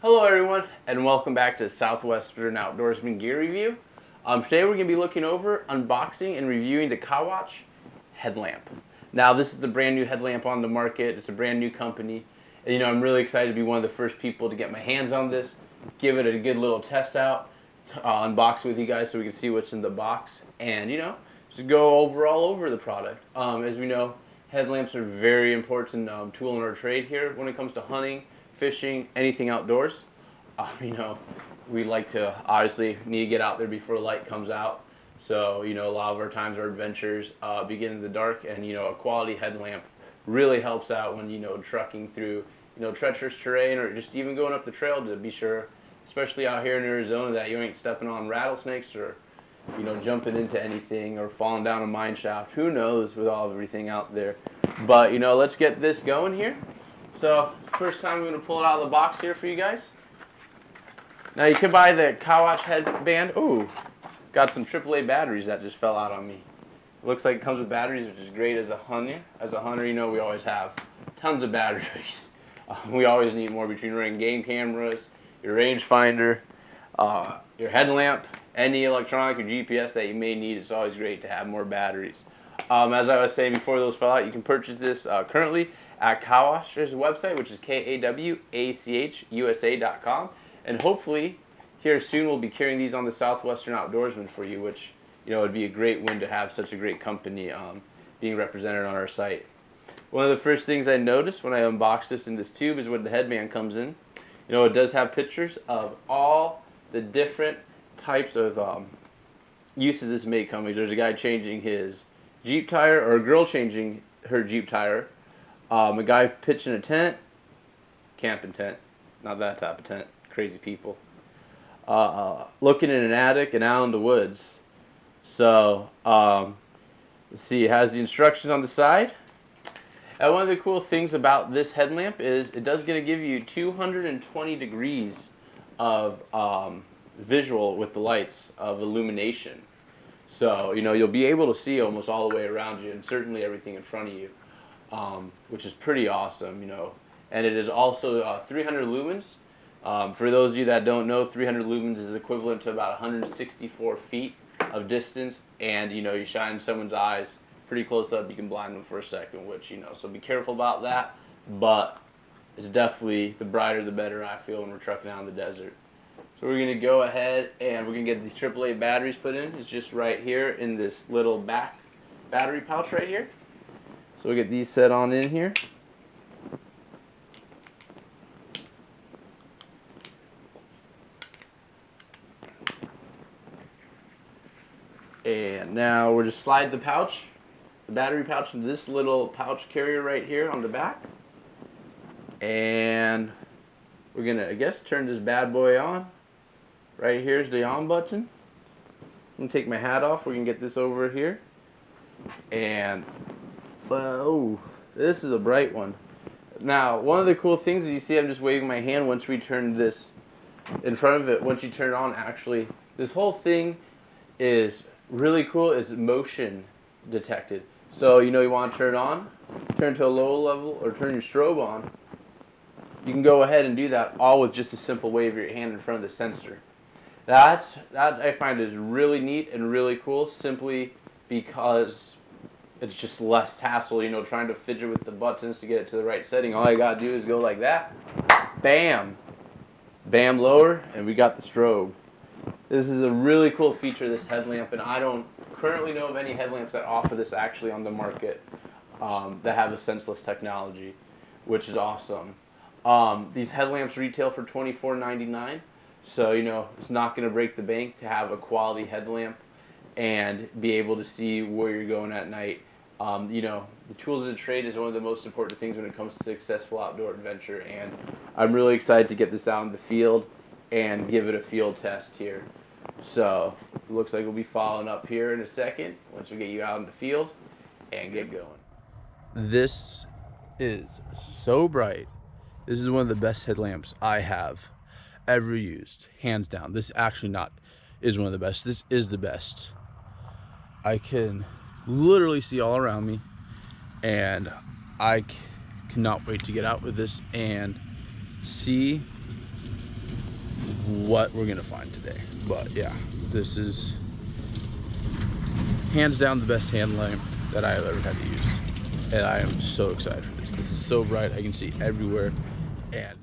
Hello everyone, and welcome back to Southwestern Outdoorsman Gear Review. Today we're going to be looking over, unboxing, and reviewing the Kawach Headlamp. Now this is the brand new headlamp on the market. It's a brand new company. And, I'm really excited to be one of the first people to get my hands on this, give it a good little test out, unbox it with you guys so we can see what's in the box, and just go all over the product. As we know, headlamps are a very important tool in our trade here when it comes to hunting, fishing, anything outdoors. We like to obviously need to get out there before light comes out. So, a lot of our times our adventures begin in the dark, and, a quality headlamp really helps out when, trucking through, treacherous terrain or just even going up the trail to be sure, especially out here in Arizona, that you ain't stepping on rattlesnakes or, jumping into anything or falling down a mine shaft. Who knows with everything out there. But, let's get this going here. So, first time I'm going to pull it out of the box here for you guys. Now, you can buy the Kawach headband. Ooh, got some AAA batteries that just fell out on me. Looks like it comes with batteries, which is great as a hunter. As a hunter, we always have tons of batteries. We always need more between running game cameras, your rangefinder, your headlamp, any electronic or GPS that you may need. It's always great to have more batteries. As I was saying before those fell out, you can purchase this currently at Kawach's website, which is KAWACHUSA.com. And hopefully, here soon we'll be carrying these on the Southwestern Outdoorsman for you, which, it would be a great win to have such a great company being represented on our site. One of the first things I noticed when I unboxed this in this tube is when the headband comes in. It does have pictures of all the different types of uses this may come with. There's a guy changing his Jeep tire, or a girl changing her Jeep tire, a guy pitching a tent, camping tent, not that type of tent, crazy people, looking in an attic, and out in the woods. So, let's see, it has the instructions on the side. And one of the cool things about this headlamp is it does going to give you 220 degrees of visual with the lights of illumination. So, you'll be able to see almost all the way around you, and certainly everything in front of you, which is pretty awesome, And it is also 300 lumens. For those of you that don't know, 300 lumens is equivalent to about 164 feet of distance, and you shine someone's eyes pretty close up, you can blind them for a second, which so be careful about that. But it's definitely, the brighter the better, I feel, when we're trucking out in the desert. So we're going to go ahead and we're going to get these AAA batteries put in. It's just right here in this little back battery pouch right here. So we'll get these set on in here. And now we're just slide the battery pouch, into this little pouch carrier right here on the back. And we're going to, I guess, turn this bad boy on. Right here's the on button. I'm going to take my hat off. We can get this over here. And, oh, this is a bright one. Now, one of the cool things is you see I'm just waving my hand once we turn this in front of it. Once you turn it on, actually, this whole thing is really cool. It's motion detected. So, you want to turn it on, turn to a low level, or turn your strobe on. You can go ahead and do that all with just a simple wave of your hand in front of the sensor. That I find is really neat and really cool, simply because it's just less hassle, trying to fidget with the buttons to get it to the right setting. All I got to do is go like that, bam, bam, lower, and we got the strobe. This is a really cool feature, this headlamp, and I don't currently know of any headlamps that offer this actually on the market that have a senseless technology, which is awesome. These headlamps retail for $24.99, so it's not going to break the bank to have a quality headlamp and be able to see where you're going at night. The tools of the trade is one of the most important things when it comes to successful outdoor adventure, and I'm really excited to get this out in the field and give it a field test here. So it looks like we'll be following up here in a second once we get you out in the field and get going. This is so bright. This is one of the best headlamps I have ever used, hands down. This actually not is one of the best. This is the best. I can literally see all around me, and I cannot wait to get out with this and see what we're gonna find today. But yeah, this is hands down the best hand lamp that I have ever had to use. And I am so excited for this. This is so bright, I can see everywhere. And